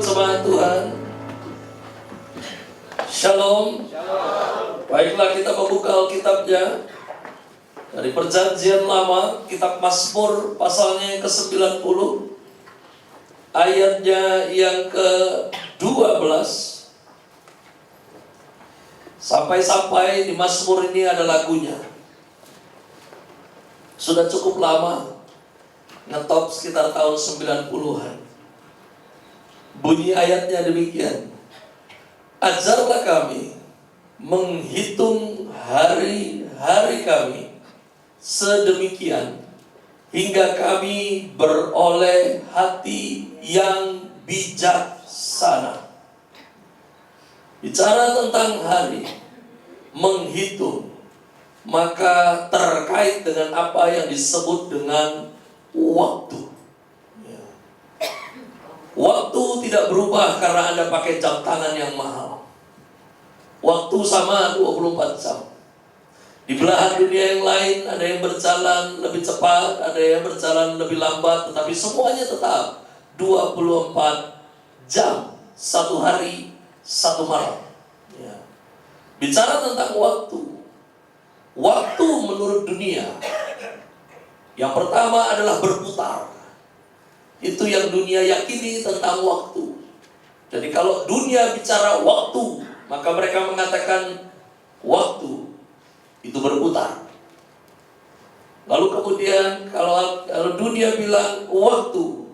Disebut sama Tuhan. Shalom. Baiklah, kita membuka Alkitabnya dari Perjanjian Lama, kitab Mazmur pasalnya yang ke-90, ayatnya yang ke-12. Sampai di Mazmur ini ada lagunya. Sudah cukup lama, ngetop sekitar tahun 90-an. Bunyi ayatnya demikian: ajarlah kami menghitung hari-hari kami sedemikian, hingga kami beroleh hati yang bijaksana. Bicara tentang hari, menghitung, maka terkait dengan apa yang disebut dengan waktu. Waktu tidak berubah karena Anda pakai jam tangan yang mahal. Waktu sama 24 jam. Di belahan dunia yang lain ada yang berjalan lebih cepat, ada yang berjalan lebih lambat, tetapi semuanya tetap 24 jam, satu hari, satu malam. Bicara tentang waktu. Waktu menurut dunia, yang pertama adalah berputar. Itu yang dunia yakini tentang waktu. Jadi kalau dunia bicara waktu, maka mereka mengatakan waktu itu berputar. Lalu kemudian kalau dunia bilang waktu,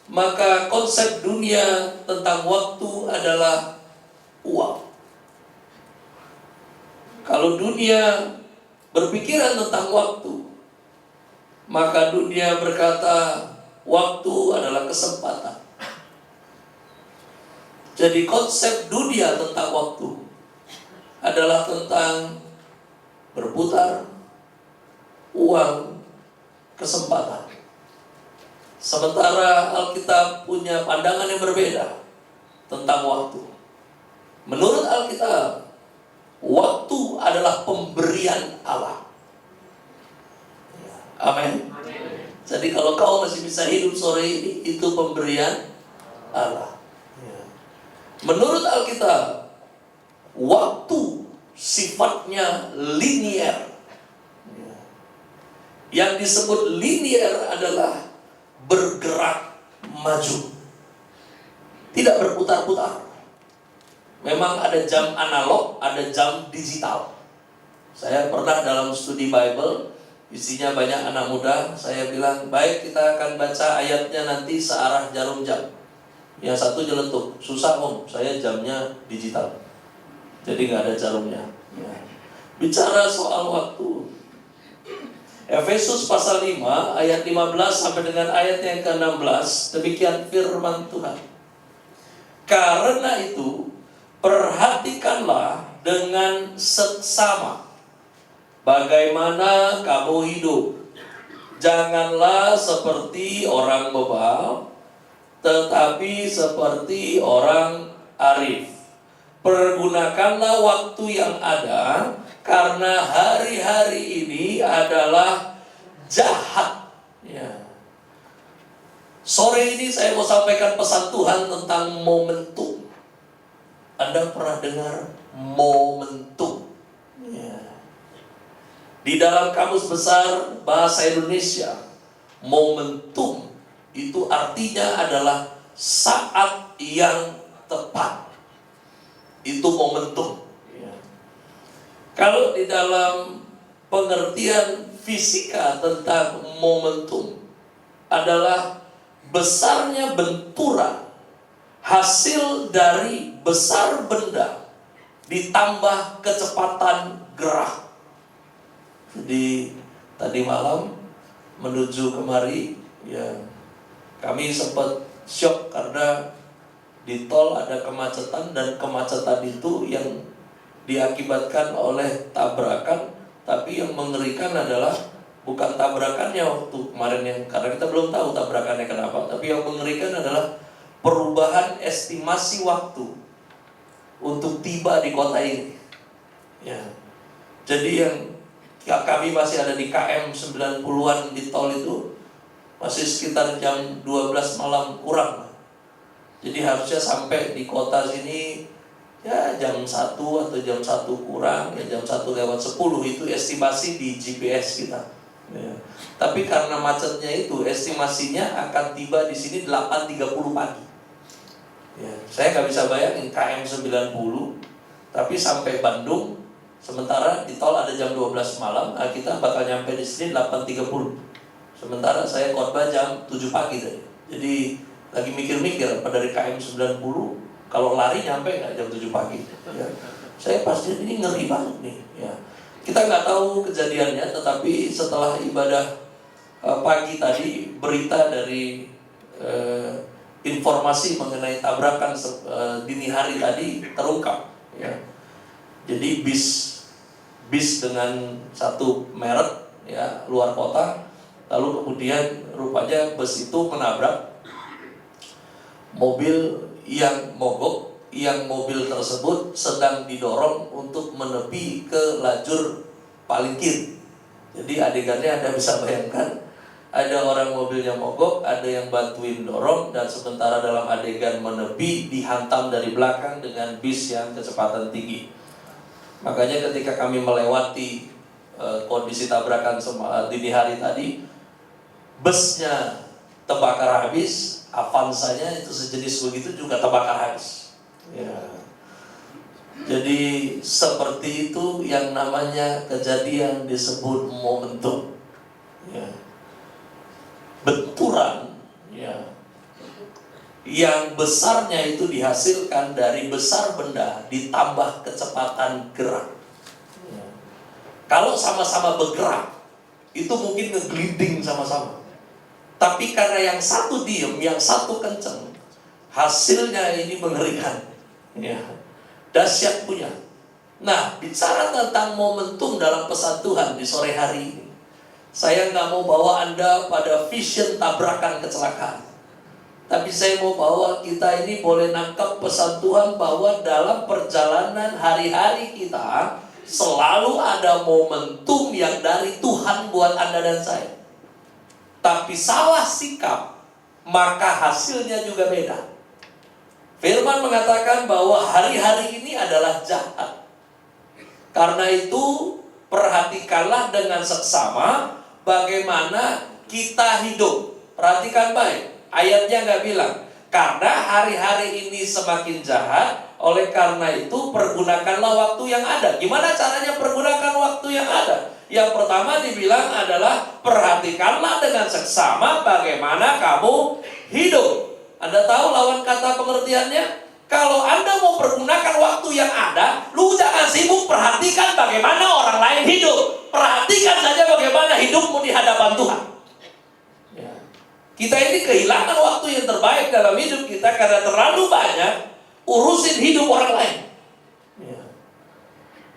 maka konsep dunia tentang waktu adalah uang. Kalau dunia berpikiran tentang waktu, maka dunia berkata waktu adalah kesempatan. Jadi konsep dunia tentang waktu adalah tentang berputar, uang, kesempatan. Sementara Alkitab punya pandangan yang berbeda tentang waktu. Menurut Alkitab, waktu adalah pemberian Allah. Amin. Jadi kalau kau masih bisa hidup sore ini, itu pemberian Allah. Menurut Alkitab, waktu sifatnya linier. Yang disebut linier adalah bergerak maju, tidak berputar-putar. Memang ada jam analog, ada jam digital. Saya pernah dalam studi Bible, isinya banyak anak muda. Saya bilang, baik, kita akan baca ayatnya nanti searah jarum jam. Yang satu nyeletuk, susah om, saya jamnya digital, jadi gak ada jarumnya. Bicara soal waktu, Efesus pasal 5 ayat 15 sampai dengan ayat yang ke-16, demikian firman Tuhan. Karena itu, perhatikanlah dengan seksama bagaimana kamu hidup. Janganlah seperti orang bebal, tetapi seperti orang arif. Pergunakanlah waktu yang ada, karena hari-hari ini adalah jahat. Sore ini saya mau sampaikan pesan Tuhan tentang momentum. Anda pernah dengar momentum? Di dalam Kamus Besar Bahasa Indonesia, momentum itu artinya adalah saat yang tepat. Itu momentum. Kalau di dalam pengertian fisika tentang momentum adalah besarnya benturan hasil dari besar benda ditambah kecepatan gerak. Jadi tadi malam menuju kemari, kami sempat syok karena di tol ada kemacetan, dan kemacetan itu yang diakibatkan oleh tabrakan. Tapi yang mengerikan adalah bukan tabrakannya waktu kemarin, yang karena kita belum tahu tabrakannya kenapa. Tapi yang mengerikan adalah perubahan estimasi waktu untuk tiba di kota ini. Jadi yang kami masih ada di KM 90-an di tol itu masih sekitar jam 12 malam kurang. Jadi harusnya sampai di kota sini ya jam 1 atau jam 1 kurang, ya jam 1:10 itu estimasi di GPS kita. Ya. Tapi karena macetnya itu, estimasinya akan tiba di sini 8:30 pagi. Ya. Saya nggak bisa bayangin KM 90, tapi sampai Bandung, sementara di tol ada jam 12 malam, kita bakal nyampe di sini 8:30. Sementara saya khotbah jam 7 pagi tadi. Jadi lagi mikir-mikir apa dari KM 90 kalau lari nyampe nggak jam 7 pagi ya. Saya pasti ini ngeri banget nih ya. Kita nggak tahu kejadiannya, tetapi setelah ibadah pagi tadi, berita dari informasi mengenai tabrakan dini hari tadi terungkap ya. Jadi bis dengan satu merek ya, luar kota, lalu kemudian rupanya bus itu menabrak mobil yang mogok, yang mobil tersebut sedang didorong untuk menepi ke lajur paling kiri. Jadi adegannya Anda bisa bayangkan, ada orang mobilnya mogok, ada yang bantuin dorong, dan sementara dalam adegan menepi dihantam dari belakang dengan bis yang kecepatan tinggi. Makanya ketika kami melewati kondisi tabrakan dini hari tadi, busnya terbakar habis, Avanzanya itu sejenis begitu juga terbakar habis. Ya. Jadi seperti itu yang namanya kejadian disebut momentum. Ya. Benturan, ya, yang besarnya itu dihasilkan dari besar benda ditambah kecepatan gerak. Ya. Kalau sama-sama bergerak, itu mungkin ngegliding sama-sama. Tapi karena yang satu diem, yang satu kenceng, hasilnya ini mengerikan ya. Dahsyat punya. Nah, bicara tentang momentum dalam pesan Tuhan di sore hari ini, saya nggak mau bawa Anda pada vision tabrakan kecelakaan, tapi saya mau bawa kita ini boleh nangkap pesan Tuhan bahwa dalam perjalanan hari-hari kita selalu ada momentum yang dari Tuhan buat Anda dan saya. Tapi salah sikap, maka hasilnya juga beda. Firman mengatakan bahwa hari-hari ini adalah jahat. Karena itu, perhatikanlah dengan seksama bagaimana kita hidup. Perhatikan baik, ayatnya nggak bilang, karena hari-hari ini semakin jahat, oleh karena itu pergunakanlah waktu yang ada. Gimana caranya pergunakan waktu yang ada? Yang pertama dibilang adalah perhatikanlah dengan seksama bagaimana kamu hidup. Anda tahu lawan kata pengertiannya? Kalau Anda mau pergunakan waktu yang ada, lu jangan sibuk perhatikan bagaimana orang lain hidup. Perhatikan saja bagaimana hidupmu di hadapan Tuhan. Ya. Kita ini kehilangan waktu yang terbaik dalam hidup kita karena terlalu banyak urusin hidup orang lain. Ya.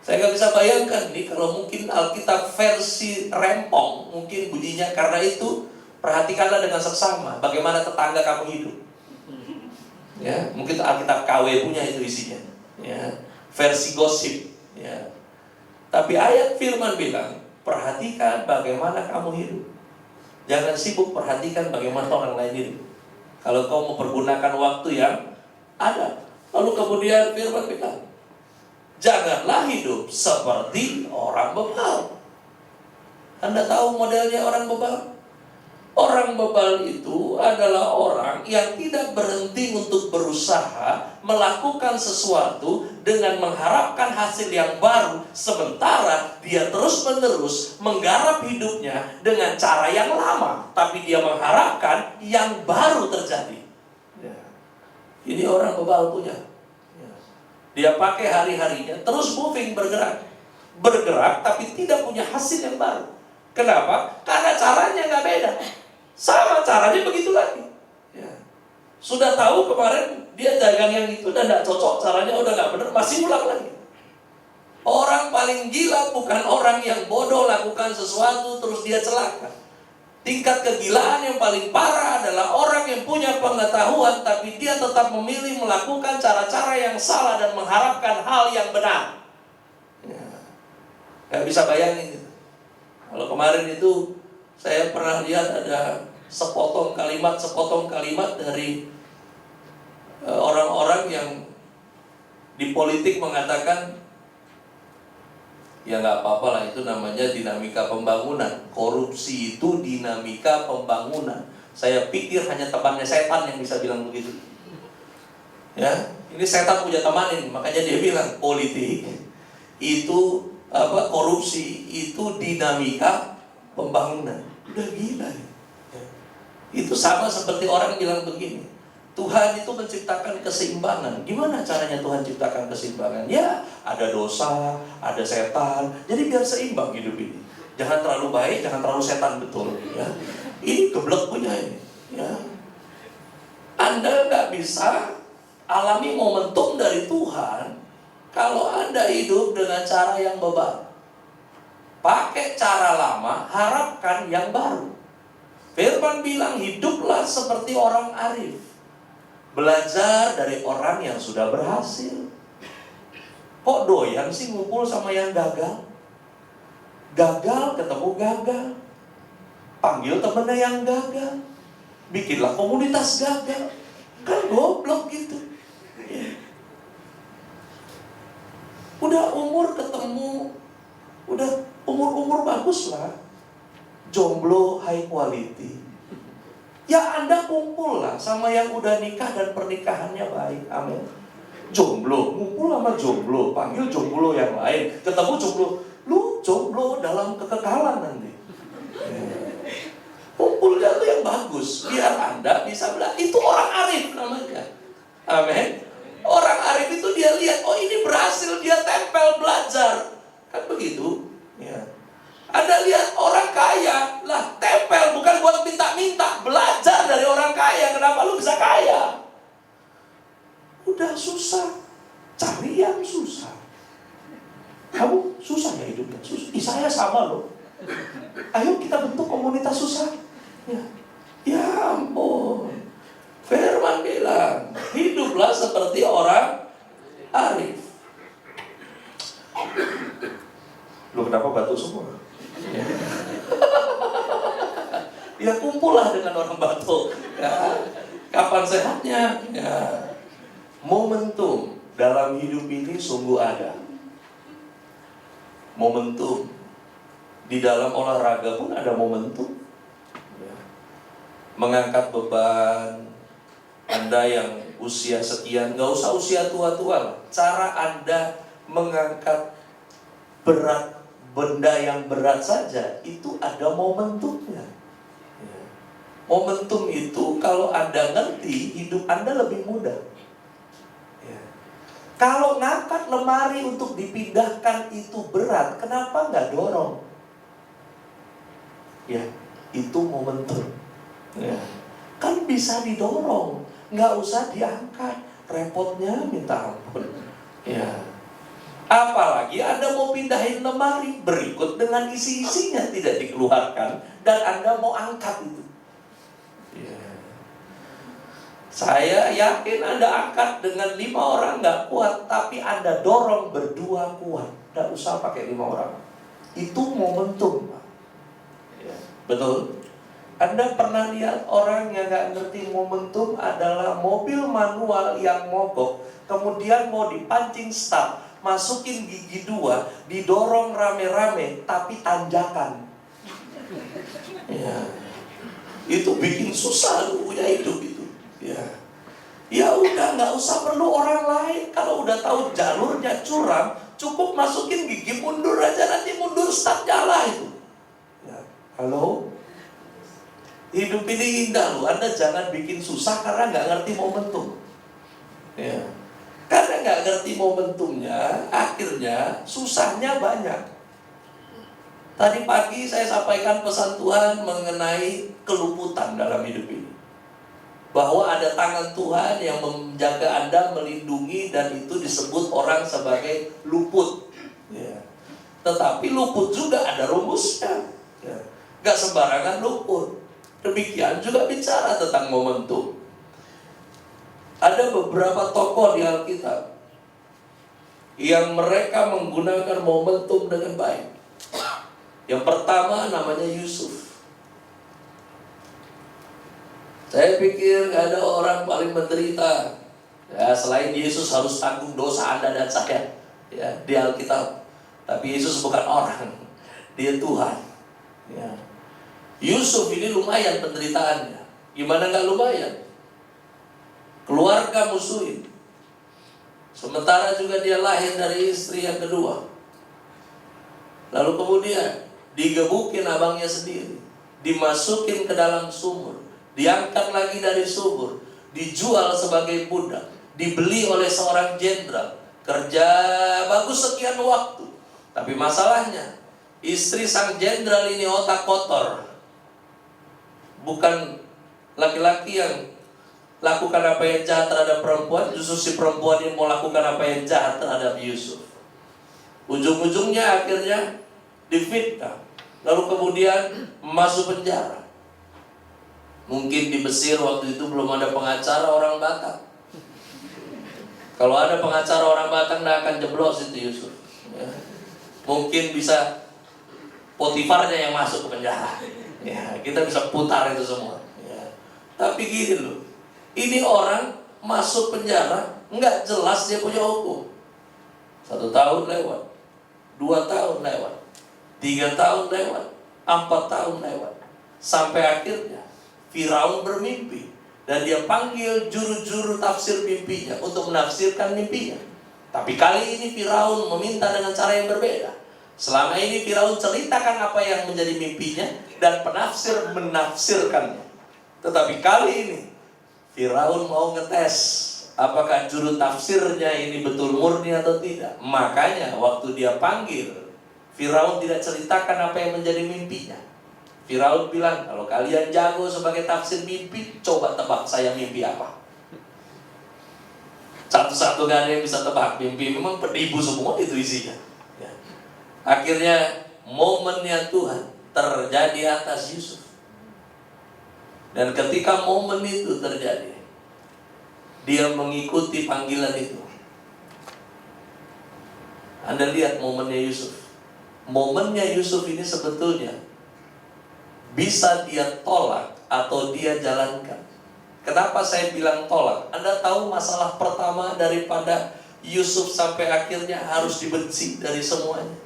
Saya nggak bisa bayangkan nih kalau mungkin Alkitab versi rempong, mungkin bunyinya karena itu perhatikanlah dengan seksama bagaimana tetangga kamu hidup. Ya, mungkin Alkitab KW punya itu isinya. Ya, versi gosip. Ya. Tapi ayat firman bilang, perhatikan bagaimana kamu hidup. Jangan sibuk perhatikan bagaimana orang lain hidup. Kalau kau mau pergunakan waktu yang ada. Lalu kemudian firman bilang, janganlah hidup seperti orang bebal. Anda tahu modelnya orang bebal? Orang bebal itu adalah orang yang tidak berhenti untuk berusaha melakukan sesuatu dengan mengharapkan hasil yang baru, sementara dia terus-menerus menggarap hidupnya dengan cara yang lama, tapi dia mengharapkan yang baru terjadi. Ini orang bebal punya. Dia pakai hari-harinya terus moving, bergerak tapi tidak punya hasil yang baru. Kenapa? Karena caranya nggak beda. Sama caranya begitu lagi. Ya. Sudah tahu kemarin dia dagang yang itu dan tidak cocok, caranya udah nggak benar, masih ulang lagi. Orang paling gila bukan orang yang bodoh lakukan sesuatu terus dia celaka. Tingkat kegilaan yang paling parah adalah orang yang punya pengetahuan tapi dia tetap memilih melakukan cara-cara yang salah dan mengharapkan hal yang benar. Ya. Gak bisa bayangin gitu. Kalau kemarin itu saya pernah lihat ada sepotong kalimat dari orang-orang yang di politik mengatakan, ya nggak apa-apa lah, itu namanya dinamika pembangunan. Korupsi itu dinamika pembangunan. Saya pikir hanya temannya setan yang bisa bilang begitu. Ya, ini setan punya teman ini, makanya dia bilang politik itu korupsi itu dinamika pembangunan. Udah gila ya. Itu sama seperti orang bilang begini, Tuhan itu menciptakan keseimbangan. Gimana caranya Tuhan ciptakan keseimbangan? Ya, ada dosa, ada setan. Jadi biar seimbang hidup ini. Jangan terlalu baik, jangan terlalu setan, betul. Ya, ini geblek punya ini. Ya, Anda nggak bisa alami momentum dari Tuhan kalau Anda hidup dengan cara yang bebal. Pakai cara lama, harapkan yang baru. Firman bilang, hiduplah seperti orang arif. Belajar dari orang yang sudah berhasil. Kok doyan sih ngumpul sama yang gagal? Gagal ketemu gagal. Panggil temennya yang gagal. Bikinlah komunitas gagal. Kan goblok gitu. Udah umur ketemu, udah umur bagus lah, jomblo high quality. Ya Anda kumpul lah sama yang udah nikah dan pernikahannya baik, amin. Jomblo, ngumpul sama jomblo, panggil jomblo yang lain, ketemu jomblo, lu jomblo dalam kekekalan nanti. Kumpulnya tuh yang bagus, biar Anda bisa bilang, itu orang arif namanya, amin. Orang arif itu dia lihat, oh ini berhasil, dia tempel belajar, kan begitu. Ya. Anda lihat orang kaya, lah tempel bukan buat minta-minta, belajar dari orang kaya. Kenapa lu bisa kaya? Udah susah, cari yang susah. Kamu susah ya hidupnya? Susah. Saya sama loh. Ayo kita bentuk komunitas susah. Ya ampun. Firman bilang, hiduplah seperti orang arif. Lu kenapa batu semua? Ya kumpullah dengan orang batu. Ya, kapan sehatnya? Ya. Momentum dalam hidup ini sungguh ada. Momentum di dalam olahraga pun ada momentum. Ya. Mengangkat beban. Anda yang usia sekian, gak usah usia tua-tua. Cara Anda mengangkat berat, benda yang berat saja, itu ada momentumnya. Ya. Momentum itu kalau Anda ngerti, hidup Anda lebih mudah. Ya. Kalau ngangkat lemari untuk dipindahkan itu berat, kenapa nggak dorong? Ya, itu momentum. Ya. Kan bisa didorong, nggak usah diangkat. Repotnya minta ampun. Ya. Apalagi Anda mau pindahin lemari berikut dengan isi-isinya tidak dikeluarkan dan Anda mau angkat itu. Ya. Saya yakin Anda angkat dengan 5 orang nggak kuat, tapi Anda dorong berdua kuat. Nggak usah pakai 5 orang. Itu momentum, Pak. Ya. Betul. Anda pernah lihat orang yang nggak ngerti momentum adalah mobil manual yang mogok, kemudian mau dipancing start, masukin gigi 2, didorong rame-rame, tapi tanjakan. Ya. Itu bikin susah lu punya hidup itu. Ya. Ya udah, nggak usah perlu orang lain. Kalau udah tahu jalurnya curam, cukup masukin gigi mundur aja, nanti mundur start nyala itu. Ya. Halo? Hidup ini indah loh. Anda jangan bikin susah karena nggak ngerti momentum. Ya. Karena nggak ngerti momentumnya, akhirnya susahnya banyak. Tadi pagi saya sampaikan pesan Tuhan mengenai keluputan dalam hidup ini. Bahwa ada tangan Tuhan yang menjaga Anda, melindungi, dan itu disebut orang sebagai luput. Ya. Tetapi luput juga ada rumusnya. Ya. Nggak sembarangan luput. Demikian juga bicara tentang momentum. Ada beberapa tokoh di Alkitab yang mereka menggunakan momentum dengan baik. Yang pertama namanya Yusuf. Saya pikir gak ada orang paling menderita Ya, selain Yesus harus tanggung dosa Anda dan saya, ya, di Alkitab. Tapi Yesus bukan orang, Dia Tuhan. Ya. Yusuf ini lumayan penderitaannya. Gimana nggak lumayan? Keluarga musuhin. Sementara juga dia lahir dari istri yang kedua. Lalu kemudian digebukin abangnya sendiri, dimasukin ke dalam sumur, diangkat lagi dari sumur, dijual sebagai budak, dibeli oleh seorang jenderal, kerja bagus sekian waktu. Tapi masalahnya, istri sang jenderal ini otak kotor. Bukan laki-laki yang lakukan apa yang jahat terhadap perempuan, justru si perempuan yang mau lakukan apa yang jahat terhadap Yusuf. Ujung-ujungnya akhirnya difitnah, lalu kemudian masuk penjara. Mungkin di Mesir waktu itu belum ada pengacara orang Batak. Kalau ada pengacara orang Batak, nggak akan jeblos itu Yusuf. Ya. Mungkin bisa Potifarnya yang masuk ke penjara. Ya, kita bisa putar itu semua. Ya. Tapi gini loh, ini orang masuk penjara, nggak jelas dia punya hukum. 1 tahun lewat, 2 tahun lewat, 3 tahun lewat, 4 tahun lewat, sampai akhirnya Firaun bermimpi dan dia panggil juru-juru tafsir mimpinya untuk menafsirkan mimpinya. Tapi kali ini Firaun meminta dengan cara yang berbeda. Selama ini Firaun ceritakan apa yang menjadi mimpinya dan penafsir menafsirkannya. Tetapi kali ini Firaun mau ngetes apakah juru tafsirnya ini betul murni atau tidak. Makanya waktu dia panggil, Firaun tidak ceritakan apa yang menjadi mimpinya. Firaun bilang, kalau kalian jago sebagai tafsir mimpi, coba tebak saya mimpi apa. Satu-satu gak ada yang bisa tebak mimpi. Memang penipu semua itu isinya. Ya. Akhirnya momennya Tuhan terjadi atas Yusuf. Dan ketika momen itu terjadi, dia mengikuti panggilan itu. Anda lihat momennya Yusuf. Momennya Yusuf ini sebetulnya bisa dia tolak atau dia jalankan. Kenapa saya bilang tolak? Anda tahu masalah pertama daripada Yusuf sampai akhirnya harus dibenci dari semuanya?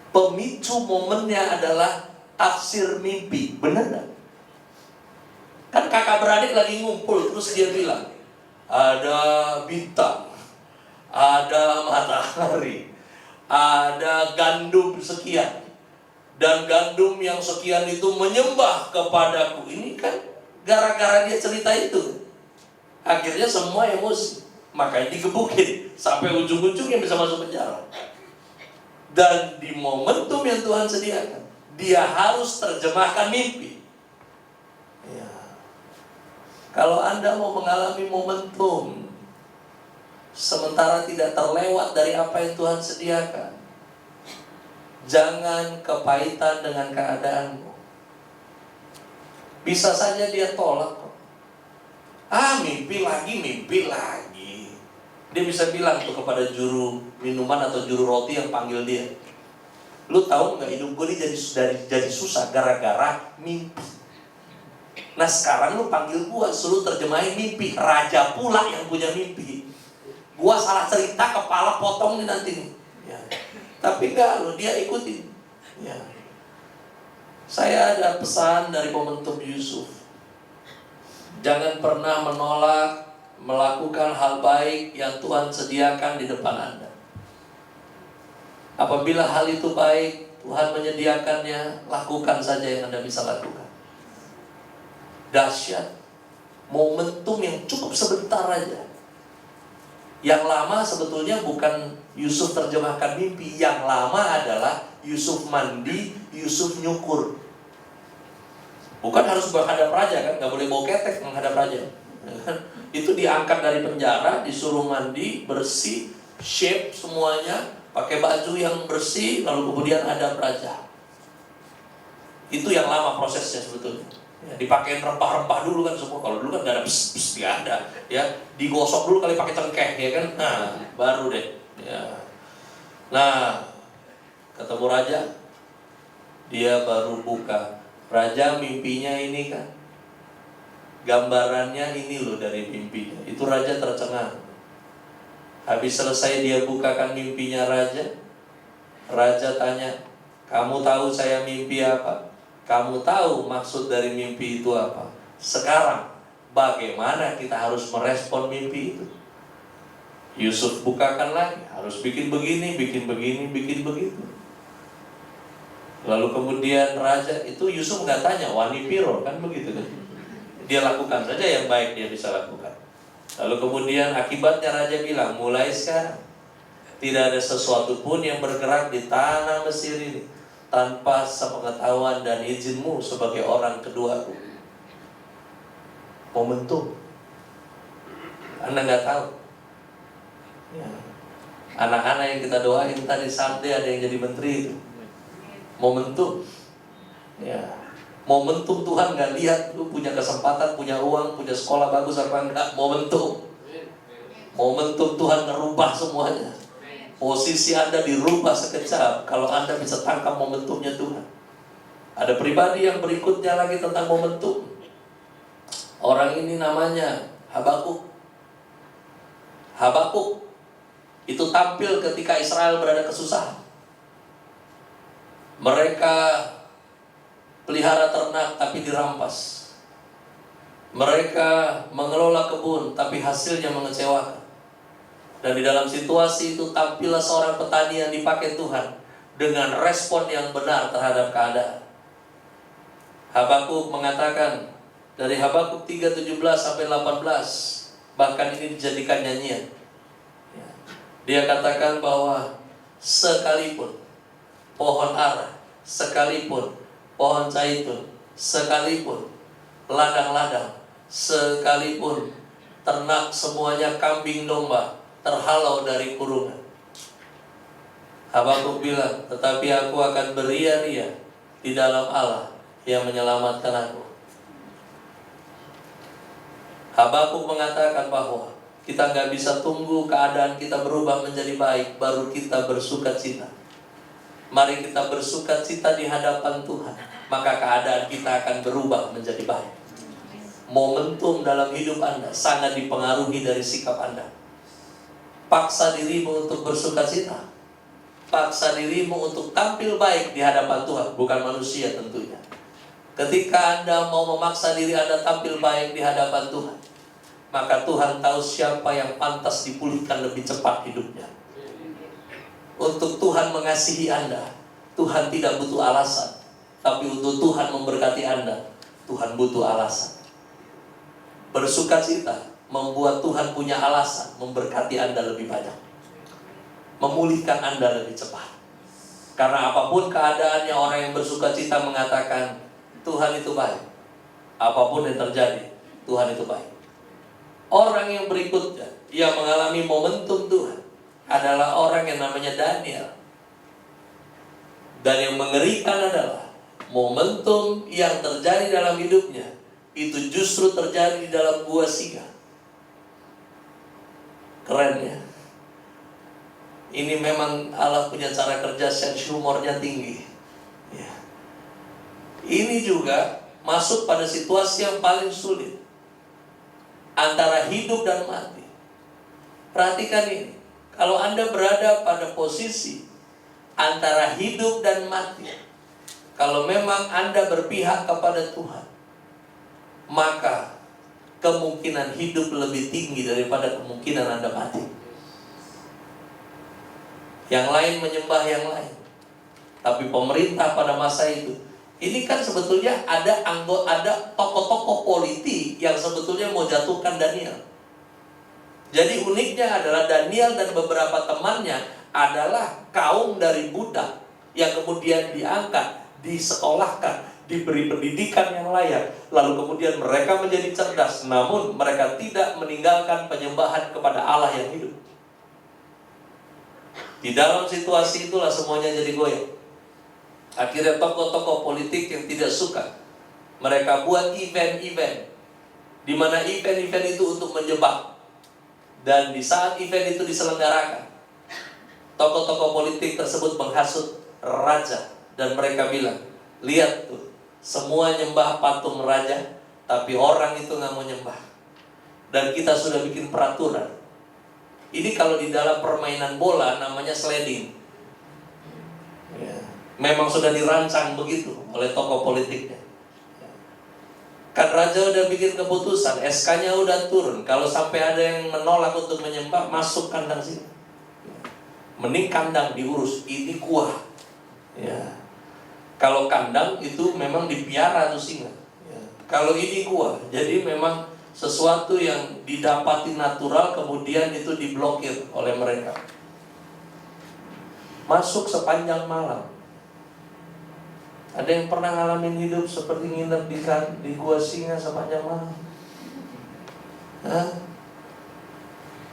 Pemicu momennya adalah tafsir mimpi. Benar gak? Kan kakak beradik lagi ngumpul, terus dia bilang, ada bintang, ada matahari, ada gandum sekian, dan gandum yang sekian itu menyembah kepadaku. Ini kan gara-gara dia cerita itu. Akhirnya semua emosi, makanya digebukin sampai ujung-ujungnya bisa masuk penjara. Dan di momentum yang Tuhan sediakan, dia harus terjemahkan mimpi. Ya. Kalau Anda mau mengalami momentum sementara tidak terlewat dari apa yang Tuhan sediakan, jangan kepahitan dengan keadaanmu. Bisa saja dia tolak. Mimpi lagi. Dia bisa bilang tuh kepada juru minuman atau juru roti yang panggil dia, lu tahu nggak, hidup gue ini jadi susah gara-gara mimpi. Nah sekarang lu panggil gue, suruh terjemahin mimpi. Raja pula yang punya mimpi. Gua salah cerita, kepala potong nih nanti nih. Ya. Tapi enggak loh, dia ikutin. Ya. Saya ada pesan dari momentum Yusuf. Jangan pernah menolak melakukan hal baik yang Tuhan sediakan di depan Anda. Apabila hal itu baik, Tuhan menyediakannya, lakukan saja yang Anda bisa lakukan. Dahsyat. Momentum yang cukup sebentar aja. Yang lama sebetulnya bukan Yusuf terjemahkan mimpi. Yang lama adalah Yusuf mandi, Yusuf nyukur. Bukan harus menghadap raja kan, nggak boleh bawa ketek menghadap raja. Itu diangkat dari penjara, disuruh mandi, bersih, shape semuanya, pakai baju yang bersih, lalu kemudian hadap raja. Itu yang lama prosesnya sebetulnya. Ya, dipakein rempah-rempah dulu kan semua. Kalau dulu kan nggak ada pes nggak ada. Ya, digosok dulu kali pakai cengkeh, ya kan. Nah, baru deh. Ya. Nah, ketemu raja, dia baru buka. Raja mimpinya ini kan, gambarannya ini loh dari mimpinya. Itu raja tercengang. Habis selesai dia bukakan mimpinya raja. Raja tanya, kamu tahu saya mimpi apa? Kamu tahu maksud dari mimpi itu apa? Sekarang bagaimana kita harus merespon mimpi itu? Yusuf bukakan lagi, harus bikin begini, bikin begini, bikin begitu. Lalu kemudian raja itu, Yusuf nggak tanya, wani piro, kan begitu kan? Dia lakukan saja yang baik dia bisa lakukan. Lalu kemudian akibatnya raja bilang, mulai sekarang tidak ada sesuatu pun yang bergerak di tanah Mesir ini tanpa sepengetahuan dan izinmu sebagai orang keduaku. Momentum. Anda nggak tahu. Ya. Anak-anak yang kita doain tadi someday ada yang jadi menteri itu. Momentum. Ya. Momentum Tuhan nggak lihat lu punya kesempatan, punya uang, punya sekolah bagus apa enggak. Momentum. Momentum Tuhan ngerubah semuanya. Posisi Anda dirubah sekejap kalau Anda bisa tangkap momentumnya Tuhan. Ada pribadi yang berikutnya lagi tentang momentum. Orang ini namanya Habakuk. Habakuk itu tampil ketika Israel berada kesusahan. Mereka pelihara ternak tapi dirampas. Mereka mengelola kebun tapi hasilnya mengecewakan. Dan di dalam situasi itu tampillah seorang petani yang dipakai Tuhan dengan respon yang benar terhadap keadaan. Habakuk mengatakan dari Habakuk 3:17 sampai 18, bahkan ini dijadikan nyanyian. Dia katakan bahwa sekalipun pohon ara, sekalipun pohon zaitun, sekalipun ladang-ladang, sekalipun ternak semuanya kambing domba terhalau dari kurungan. Habakuk bilang, tetapi aku akan beria-ria di dalam Allah yang menyelamatkan aku. Habakuk mengatakan bahwa kita nggak bisa tunggu keadaan kita berubah menjadi baik baru kita bersuka cita. Mari kita bersuka cita di hadapan Tuhan, maka keadaan kita akan berubah menjadi baik. Momentum dalam hidup Anda sangat dipengaruhi dari sikap Anda. Paksa dirimu untuk bersuka cita. Paksa dirimu untuk tampil baik di hadapan Tuhan, bukan manusia tentunya. Ketika Anda mau memaksa diri Anda tampil baik di hadapan Tuhan, maka Tuhan tahu siapa yang pantas dipulihkan lebih cepat hidupnya. Untuk Tuhan mengasihi Anda, Tuhan tidak butuh alasan. Tapi untuk Tuhan memberkati Anda, Tuhan butuh alasan. Bersuka cita membuat Tuhan punya alasan memberkati Anda lebih banyak, memulihkan Anda lebih cepat. Karena apapun keadaannya, orang yang bersuka cita mengatakan Tuhan itu baik. Apapun yang terjadi, Tuhan itu baik. Orang yang berikutnya yang mengalami momentum Tuhan adalah orang yang namanya Daniel. Dan yang mengerikan adalah momentum yang terjadi dalam hidupnya itu justru terjadi di dalam gua singa. Keren ya. Ini memang Allah punya cara kerja, sense humornya tinggi ya. Ini juga masuk pada situasi yang paling sulit, antara hidup dan mati. Perhatikan ini. Kalau Anda berada pada posisi antara hidup dan mati, kalau memang Anda berpihak kepada Tuhan, maka kemungkinan hidup lebih tinggi daripada kemungkinan Anda mati. Yang lain menyembah yang lain. Tapi pemerintah pada masa itu, ini kan sebetulnya ada tokoh-tokoh politik yang sebetulnya mau jatuhkan Daniel. Jadi uniknya adalah Daniel dan beberapa temannya adalah kaum dari budak yang kemudian diangkat, disekolahkan, diberi pendidikan yang layak, lalu kemudian mereka menjadi cerdas, namun mereka tidak meninggalkan penyembahan kepada Allah yang hidup. Di dalam situasi itulah semuanya jadi goyang. Akhirnya tokoh-tokoh politik yang tidak suka, mereka buat event-event, di mana event-event itu untuk menjebak. Dan di saat event itu diselenggarakan, tokoh-tokoh politik tersebut menghasut raja, dan mereka bilang, lihat tuh, semua nyembah patung raja, tapi orang itu nggak mau nyembah. Dan kita sudah bikin peraturan. Ini kalau di dalam permainan bola namanya sliding. Ya. Memang sudah dirancang begitu oleh tokoh politiknya. Kan raja udah bikin keputusan, SK-nya udah turun. Kalau sampai ada yang menolak untuk menyembah, masuk kandang sini. Mending kandang diurus, ini kuah. Ya. Kalau kandang itu memang dipiara tuh singa. Ya. Kalau ini kuah, jadi memang sesuatu yang didapati natural kemudian itu diblokir oleh mereka. Masuk sepanjang malam. Ada yang pernah ngalamin hidup seperti nginep di gua singa sepanjang malam? Hah?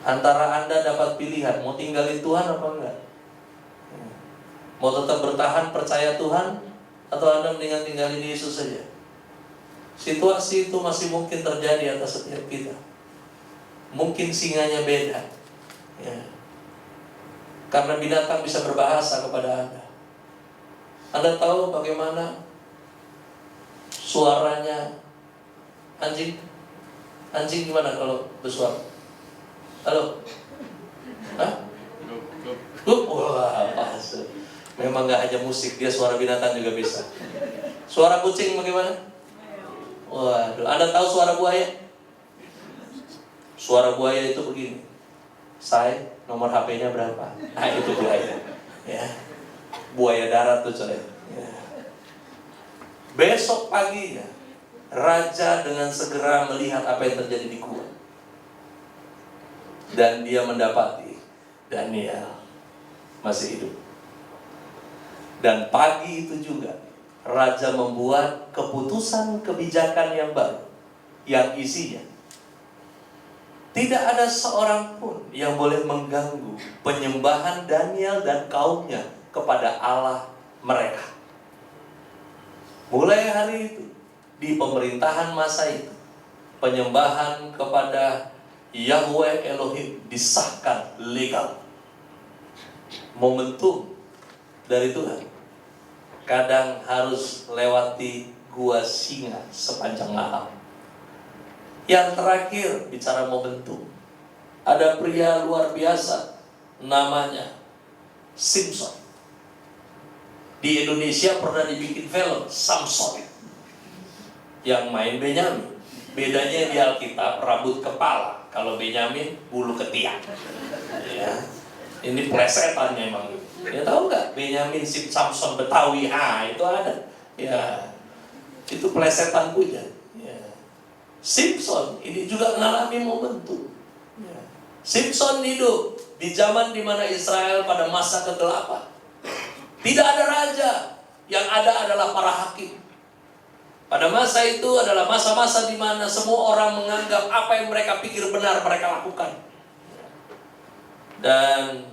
Antara Anda dapat pilihan, mau tinggal di Tuhan apa enggak? Mau tetap bertahan percaya Tuhan, atau Anda mendingan tinggalin Yesus saja? Situasi itu masih mungkin terjadi atas setiap kita. Mungkin singanya beda, ya. Karena binatang bisa berbahasa kepada Anda. Anda tahu bagaimana suaranya anjing? Anjing gimana kalau bersuara? Halo? Hah? Wah, pas. Memang gak hanya musik, dia suara binatang juga bisa. Suara kucing bagaimana? Waduh, Anda tahu suara buaya? Suara buaya itu begini. Saya, nomor HP-nya berapa? Nah, itu buaya. Ya. Buaya darat tuh coy. Ya. Besok paginya, raja dengan segera melihat apa yang terjadi di gua. Dan dia mendapati Daniel masih hidup. Dan pagi itu juga raja membuat keputusan kebijakan yang baru, yang isinya tidak ada seorang pun yang boleh mengganggu penyembahan Daniel dan kaumnya kepada Allah mereka. Mulai hari itu, di pemerintahan masa itu, penyembahan kepada Yahweh Elohim disahkan legal. Momentum dari Tuhan kadang harus lewati gua singa sepanjang malam. Yang terakhir, bicara momentum, ada pria luar biasa namanya Simpson. Di Indonesia pernah dibikin film Samson, yang main Benyamin. Bedanya di Alkitab rambut kepala, kalau Benyamin bulu ketiak. Ya. Ini plesetan memang. Ya tahu nggak Benyamin Samson Betawi? Itu ada. Ya, itu plesetan punya. Ya. Simpson ini juga mengalami momentum. Ya. Simpson hidup di zaman di mana Israel pada masa kegelapan. Tidak ada raja, yang ada adalah para hakim. Pada masa itu adalah masa-masa di mana semua orang menganggap apa yang mereka pikir benar mereka lakukan. Dan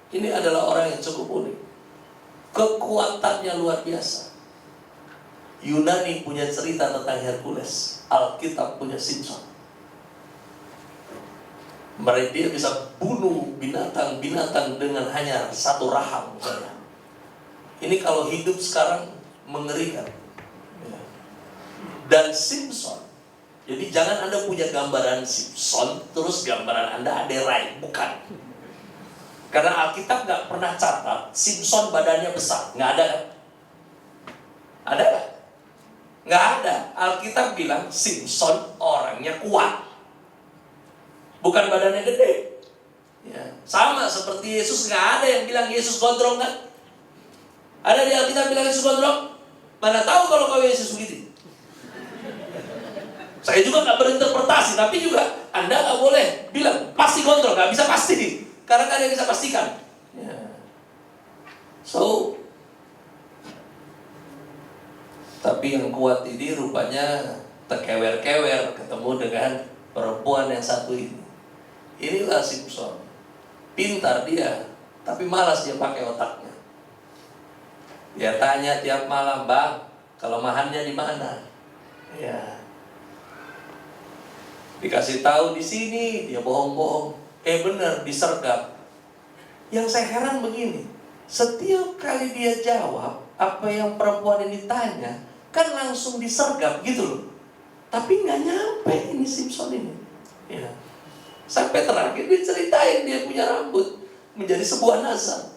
ini adalah orang yang cukup unik. Kekuatannya luar biasa. Yunani punya cerita tentang Hercules, Alkitab punya Simpson. Dia bisa bunuh binatang-binatang dengan hanya satu rahang saja. Ini kalau hidup sekarang mengerikan. Dan Simpson, jadi jangan Anda punya gambaran Simpson terus gambaran Anda aderai, bukan. Karena Alkitab gak pernah catat Simpson badannya besar, gak ada. Ada gak? Gak ada. Alkitab bilang Simpson orangnya kuat, bukan badannya gede. Ya. Sama seperti Yesus, gak ada yang bilang Yesus gondrong kan? Ada di Alkitab bilang Yesus gondrong? Mana tahu kalau kau Yesus begitu. Saya juga gak berinterpretasi, tapi juga Anda gak boleh bilang pasti gondrong, gak bisa pasti. Karena kan yang bisa pastikan. Ya. So, tapi yang kuat ini rupanya terkewer-kewer ketemu dengan perempuan yang satu ini. Inilah Simpson. Pintar dia, tapi malas dia pakai otaknya. Dia tanya tiap malam, "Bang, kelemahannya di mana?" Ya. Dikasih tahu di sini, dia bohong-bohong. Benar, disergap. Yang saya heran begini, setiap kali dia jawab apa yang perempuan ini tanya, kan langsung disergap gitu loh. Tapi nggak nyampe ini Simpson ini. Ya. Sampai terakhir dia ceritain dia punya rambut menjadi sebuah nazar.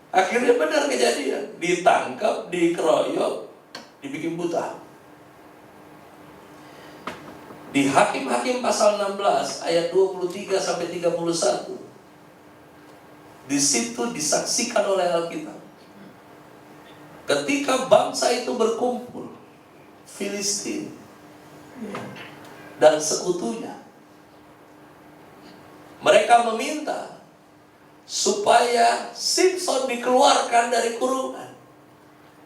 Akhirnya benar kejadian, ditangkap, dikeroyok, dibikin buta. Di Hakim-Hakim pasal 16 ayat 23 sampai 31. Di situ disaksikan oleh Alkitab. Ketika bangsa itu berkumpul, Filistin dan sekutunya, mereka meminta supaya Simpson dikeluarkan dari kurungan.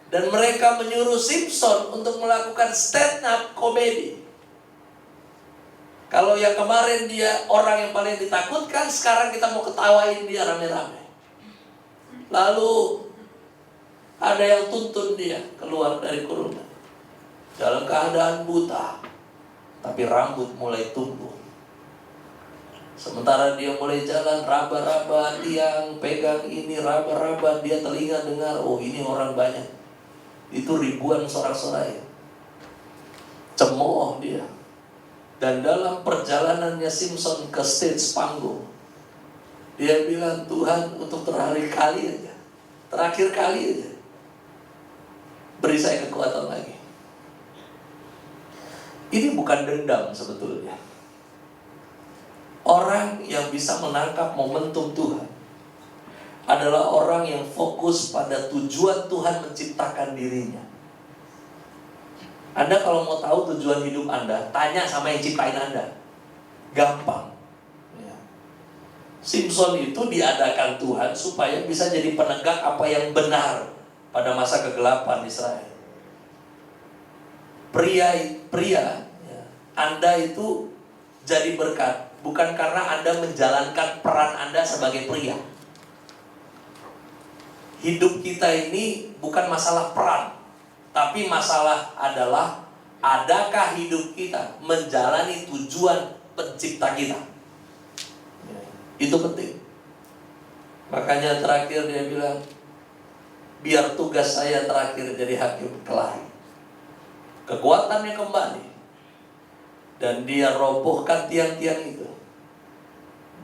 Dan mereka menyuruh Simpson untuk melakukan stand up komedi. Kalau yang kemarin dia orang yang paling ditakutkan, sekarang kita mau ketawain dia rame-rame. Lalu ada yang tuntun dia keluar dari kurungan dalam keadaan buta, tapi rambut mulai tumbuh. Sementara dia mulai jalan, raba-raba tiang, pegang ini, raba-raba, dia telinga dengar, oh ini orang banyak. Itu ribuan sorak-sorai. Cemooh dia. Dan dalam perjalanannya Simpson ke stage panggung, dia bilang, Tuhan, untuk terakhir kali aja, beri saya kekuatan lagi. Ini bukan dendam sebetulnya. Orang yang bisa menangkap momentum Tuhan adalah orang yang fokus pada tujuan Tuhan menciptakan dirinya. Anda kalau mau tahu tujuan hidup Anda, tanya sama yang ciptain Anda. Gampang. Ya. Simpson itu diadakan Tuhan supaya bisa jadi penegak apa yang benar pada masa kegelapan Israel. Pria, ya, Anda itu jadi berkat bukan karena Anda menjalankan peran Anda sebagai pria. Hidup kita ini bukan masalah peran, tapi masalah adalah adakah hidup kita menjalani tujuan pencipta kita. Itu penting. Makanya terakhir dia bilang, biar tugas saya terakhir jadi hakim kelar. Kekuatannya kembali. Dan dia robohkan tiang-tiang itu.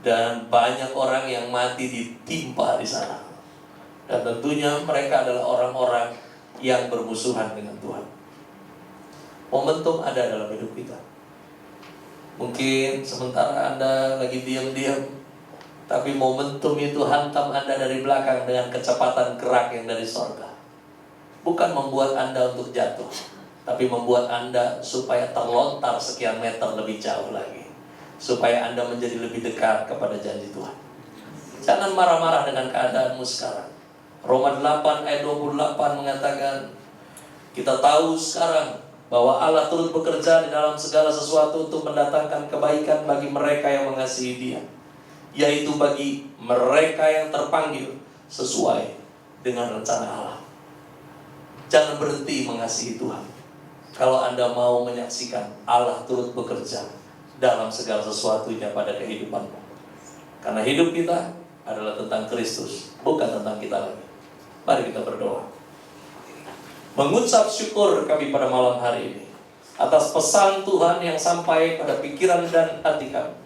Dan banyak orang yang mati ditimpa di sana. Dan tentunya mereka adalah orang-orang yang bermusuhan dengan Tuhan. Momentum ada dalam hidup kita. Mungkin sementara Anda lagi diam-diam, tapi momentum itu hantam Anda dari belakang dengan kecepatan gerak yang dari sorga. Bukan membuat Anda untuk jatuh, tapi membuat Anda supaya terlontar sekian meter lebih jauh lagi. Supaya Anda menjadi lebih dekat kepada janji Tuhan. Jangan marah-marah dengan keadaanmu sekarang. Roma 8 ayat 28 mengatakan, kita tahu sekarang bahwa Allah turut bekerja di dalam segala sesuatu untuk mendatangkan kebaikan bagi mereka yang mengasihi Dia, yaitu bagi mereka yang terpanggil sesuai dengan rencana Allah. Jangan berhenti mengasihi Tuhan kalau Anda mau menyaksikan Allah turut bekerja dalam segala sesuatunya pada kehidupanmu. Karena hidup kita adalah tentang Kristus, bukan tentang kita lagi. Mari kita berdoa. Mengucap syukur kami pada malam hari ini atas pesan Tuhan yang sampai pada pikiran dan hati kami.